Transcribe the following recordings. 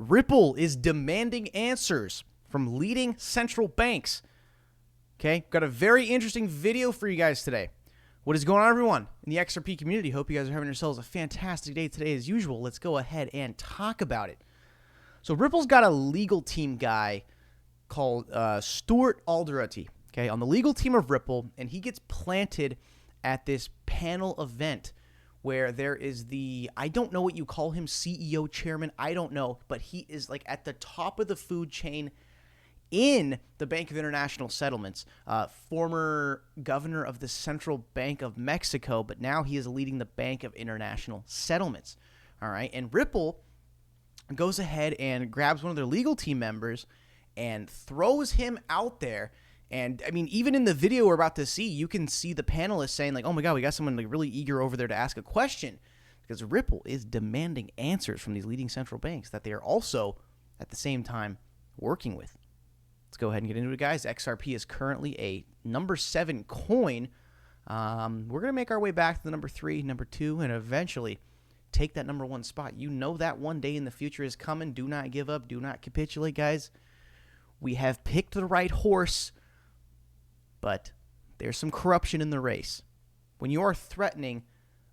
Ripple is demanding answers from leading central banks. Okay, got a very interesting video for you guys today. What is going on, everyone, in the XRP community? Hope you guys are having yourselves a fantastic day today as usual. Let's go ahead and talk about it. So Ripple's got a legal team guy called Stuart Alderati, okay, on the legal team of Ripple, and he gets planted at this panel event where there is the, I don't know what you call him, CEO, chairman, I don't know, but he is like at the top of the food chain in the Bank of International Settlements, former governor of the Central Bank of Mexico, but now he is leading the Bank of International Settlements, all right? And Ripple goes ahead and grabs one of their legal team members and throws him out there. And, I mean, even in the video we're about to see, you can see the panelists saying, like, oh, my God, we got someone like really eager over there to ask a question. Because Ripple is demanding answers from these leading central banks that they are also, at the same time, working with. Let's go ahead and get into it, guys. XRP is currently a number 7 coin. We're going to make our way back to the number 3, number 2, and eventually take that number 1 spot. You know that one day in the future is coming. Do not give up. Do not capitulate, guys. We have picked the right horse, but there's some corruption in the race. When you are threatening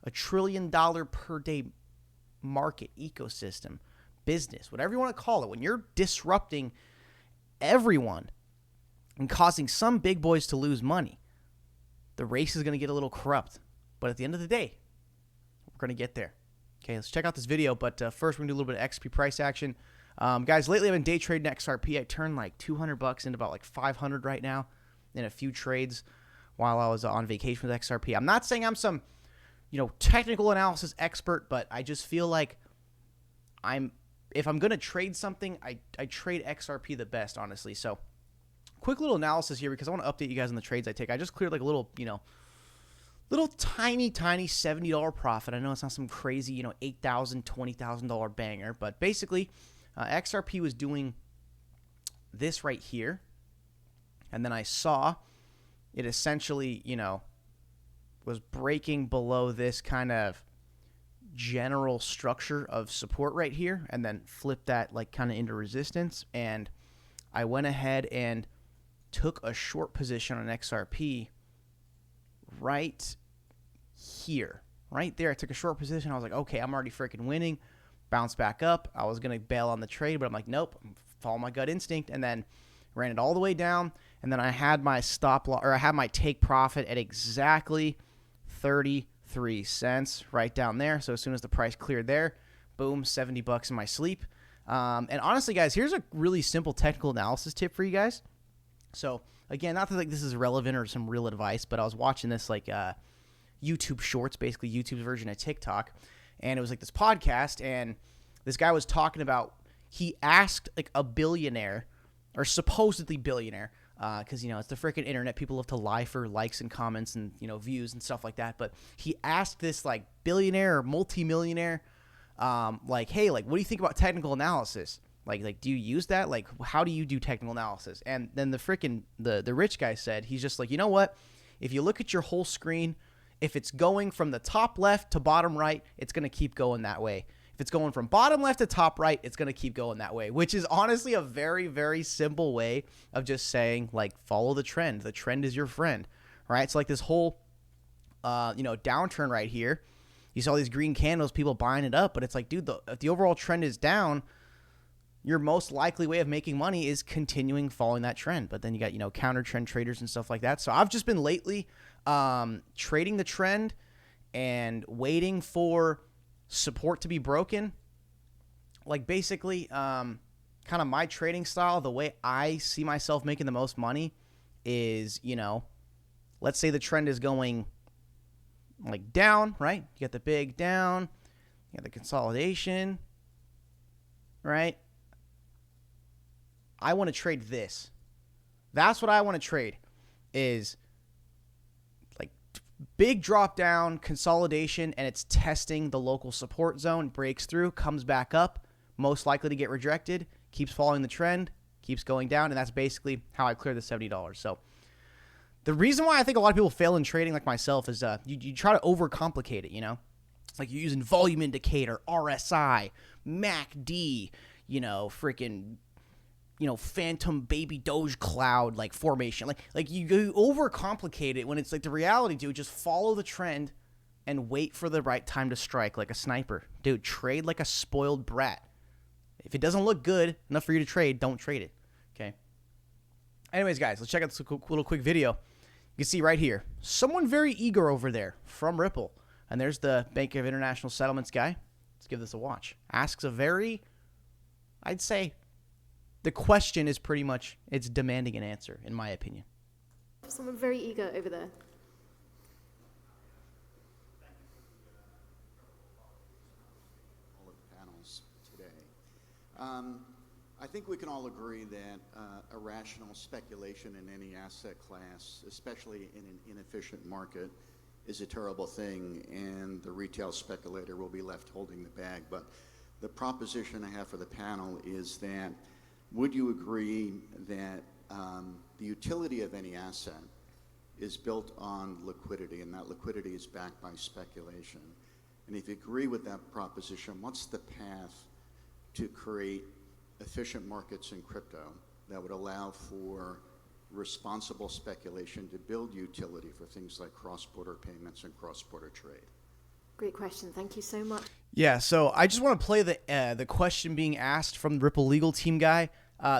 a $1 trillion per day market, ecosystem, business, whatever you want to call it, when you're disrupting everyone and causing some big boys to lose money, the race is going to get a little corrupt. But at the end of the day, we're going to get there. Okay, let's check out this video. But first, we're going to do a little bit of XP price action. Guys, lately I've been day trading XRP. I turned like $200 into about like 500 right now in a few trades while I was on vacation with XRP. I'm not saying I'm some, technical analysis expert, but I just feel like if I'm going to trade something, I trade XRP the best, honestly. So quick little analysis here because I want to update you guys on the trades I take. I just cleared like a little, little tiny $70 profit. I know it's not some crazy, $8,000, $20,000 banger, but basically XRP was doing this right here. And then I saw it essentially, was breaking below this kind of general structure of support right here and then flipped that like kind of into resistance. And I went ahead and took a short position on XRP right here. Right there, I took a short position. I was like, okay, I'm already freaking winning. Bounce back up. I was going to bail on the trade, but I'm like, nope, follow my gut instinct. And then ran it all the way down, and then I had my stop loss, or I had my take profit at exactly 33 cents right down there. So as soon as the price cleared there, boom, $70 in my sleep. And honestly, guys, here's a really simple technical analysis tip for you guys. So again, not that like this is relevant or some real advice, but I was watching this like YouTube Shorts, basically YouTube's version of TikTok, and it was like this podcast, and this guy was talking about, he asked like a billionaire, or supposedly billionaire, because, it's the freaking internet. People love to lie for likes and comments and, views and stuff like that. But he asked this, like, billionaire or multimillionaire, like, hey, like, what do you think about technical analysis? Like, do you use that? Like, how do you do technical analysis? And then the freaking, the rich guy said, he's just like, you know what? If you look at your whole screen, if it's going from the top left to bottom right, it's going to keep going that way. If it's going from bottom left to top right, it's going to keep going that way, which is honestly a very, very simple way of just saying, like, follow the trend. The trend is your friend, right? So like this whole, downturn right here, you saw these green candles, people buying it up, but it's like, dude, if the overall trend is down, your most likely way of making money is continuing following that trend. But then you got, counter trend traders and stuff like that. So I've just been lately trading the trend and waiting for support to be broken. Like basically kind of my trading style, the way I see myself making the most money is, let's say the trend is going like down, right? You got the big down, you got the consolidation, right? I want to trade this. That's what I want to trade, is like big drop down, consolidation, and it's testing the local support zone, breaks through, comes back up, most likely to get rejected, keeps following the trend, keeps going down, and that's basically how I clear the $70. So the reason why I think a lot of people fail in trading like myself is you try to overcomplicate it, It's like you're using volume indicator, RSI, MACD, freaking, phantom baby Doge cloud like formation. Like you overcomplicate it when it's like the reality, dude. Just follow the trend and wait for the right time to strike like a sniper. Dude, trade like a spoiled brat. If it doesn't look good enough for you to trade, don't trade it. Okay. Anyways, guys, let's check out this little quick video. You can see right here, someone very eager over there from Ripple. And there's the Bank of International Settlements guy. Let's give this a watch. Asks a very, I'd say, the question is pretty much, it's demanding an answer, in my opinion. Someone very eager over there. All of the panels today. I think we can all agree that irrational speculation in any asset class, especially in an inefficient market, is a terrible thing, and the retail speculator will be left holding the bag. But the proposition I have for the panel is that, would you agree that the utility of any asset is built on liquidity, and that liquidity is backed by speculation? And if you agree with that proposition, what's the path to create efficient markets in crypto that would allow for responsible speculation to build utility for things like cross-border payments and cross-border trade? Great question. Thank you so much. Yeah, so I just want to play the question being asked from the Ripple legal team guy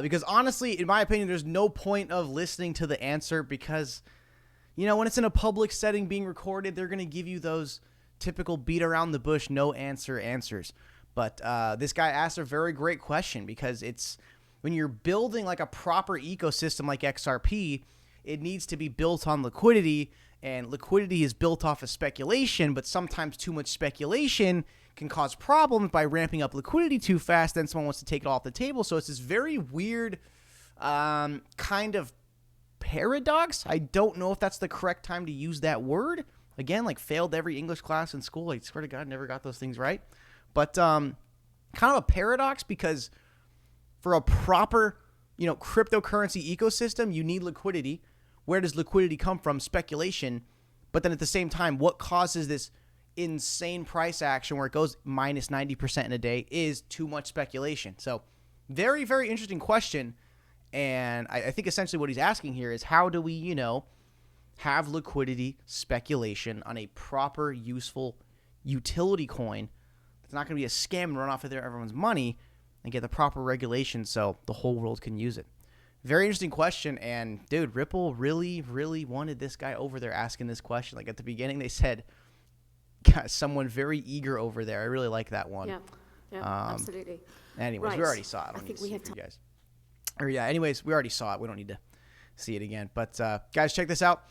because honestly, in my opinion, there's no point of listening to the answer because, when it's in a public setting being recorded, they're going to give you those typical beat around the bush, no answer answers. But this guy asked a very great question because it's when you're building like a proper ecosystem like XRP, it needs to be built on liquidity, and liquidity is built off of speculation, but sometimes too much speculation can cause problems by ramping up liquidity too fast. Then someone wants to take it off the table. So it's this very weird kind of paradox. I don't know if that's the correct time to use that word. Again, like failed every English class in school. I swear to God, never got those things right. But kind of a paradox because for a proper, cryptocurrency ecosystem, you need liquidity. Where does liquidity come from? Speculation. But then at the same time, what causes this insane price action where it goes minus 90% in a day is too much speculation. So very, very interesting question. And I think essentially what he's asking here is how do we, have liquidity speculation on a proper, useful utility coin? It's not going to be a scam and run off of everyone's money, and get the proper regulation so the whole world can use it. Very interesting question, and dude, Ripple really, really wanted this guy over there asking this question. Like at the beginning, they said, "God, someone very eager over there." I really like that one. Yeah, absolutely. Anyways, we already saw it. I don't need to see it for you guys. Anyways, we already saw it. We don't need to see it again. But guys, check this out.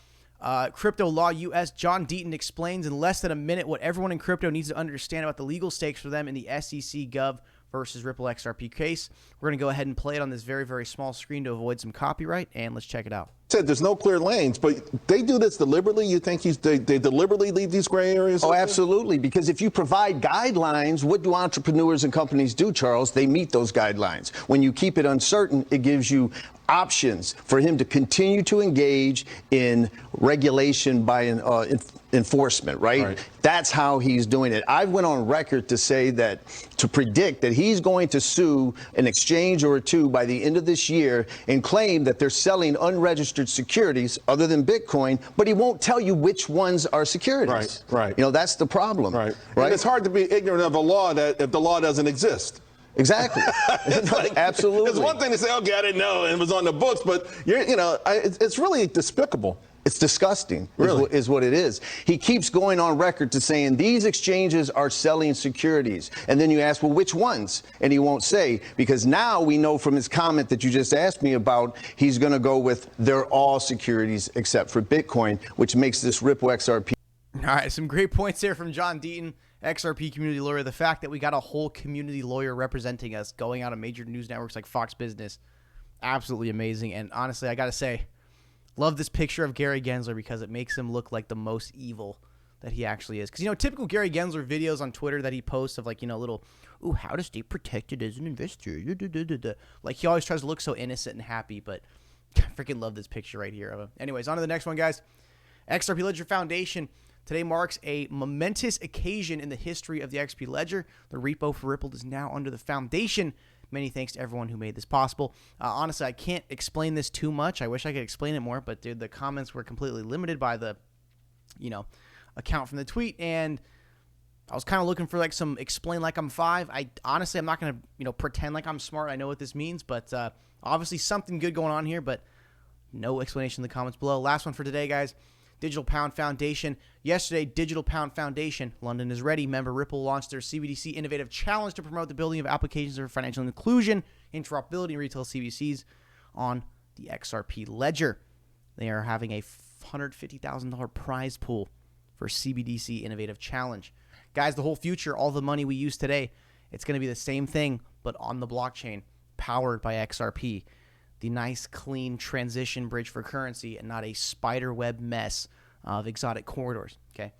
Crypto Law US, John Deaton explains in less than a minute what everyone in crypto needs to understand about the legal stakes for them in the SEC Gov versus Ripple XRP case. We're going to go ahead and play it on this very, very small screen to avoid some copyright, and let's check it out. Said there's no clear lanes, but they do this deliberately. You think they deliberately leave these gray areas? Oh, absolutely. Because if you provide guidelines, what do entrepreneurs and companies do, Charles? They meet those guidelines. When you keep it uncertain, it gives you options for him to continue to engage in regulation by enforcement, right? That's how he's doing it. I went on record to say that, to predict that he's going to sue an exchange or two by the end of this year and claim that they're selling unregistered securities other than Bitcoin, but he won't tell you which ones are securities. Right. That's the problem. Right. And it's hard to be ignorant of a law if the law doesn't exist. Exactly. Absolutely. It's one thing to say, okay, I didn't know, and it was on the books, but it's really despicable. It's disgusting, really, is what it is. He keeps going on record to saying these exchanges are selling securities. And then you ask, well, which ones? And he won't say, because now we know from his comment that you just asked me about, he's going to go with they're all securities except for Bitcoin, which makes this Ripple XRP. All right, some great points here from John Deaton, XRP community lawyer. The fact that we got a whole community lawyer representing us, going out on major news networks like Fox Business, absolutely amazing. And honestly, I got to say, love this picture of Gary Gensler because it makes him look like the most evil that he actually is. Because, typical Gary Gensler videos on Twitter that he posts of like, little, ooh, how to stay protected as an investor. Like he always tries to look so innocent and happy, but I freaking love this picture right here of him. Anyways, on to the next one, guys. XRP Ledger Foundation today marks a momentous occasion in the history of the XRP Ledger. The repo for Ripple is now under the foundation. Many thanks to everyone who made this possible. Honestly, I can't explain this too much. I wish I could explain it more, but dude, the comments were completely limited by the, account from the tweet, and I was kind of looking for like some explain like I'm 5. I'm not going to, pretend like I'm smart. I know what this means, but obviously something good going on here, but no explanation in the comments below. Last one for today, guys. Digital Pound Foundation. Yesterday, Digital Pound Foundation, London is ready. Member Ripple launched their CBDC Innovative Challenge to promote the building of applications for financial inclusion, interoperability, and retail CBDCs on the XRP Ledger. They are having a $150,000 prize pool for CBDC Innovative Challenge. Guys, the whole future, all the money we use today, it's going to be the same thing, but on the blockchain, powered by XRP. The nice, clean transition bridge for currency and not a spider web mess of exotic corridors. Okay.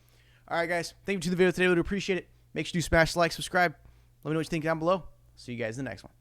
All right, guys. Thank you for the video today. We would appreciate it. Make sure you smash the like, subscribe. Let me know what you think down below. See you guys in the next one.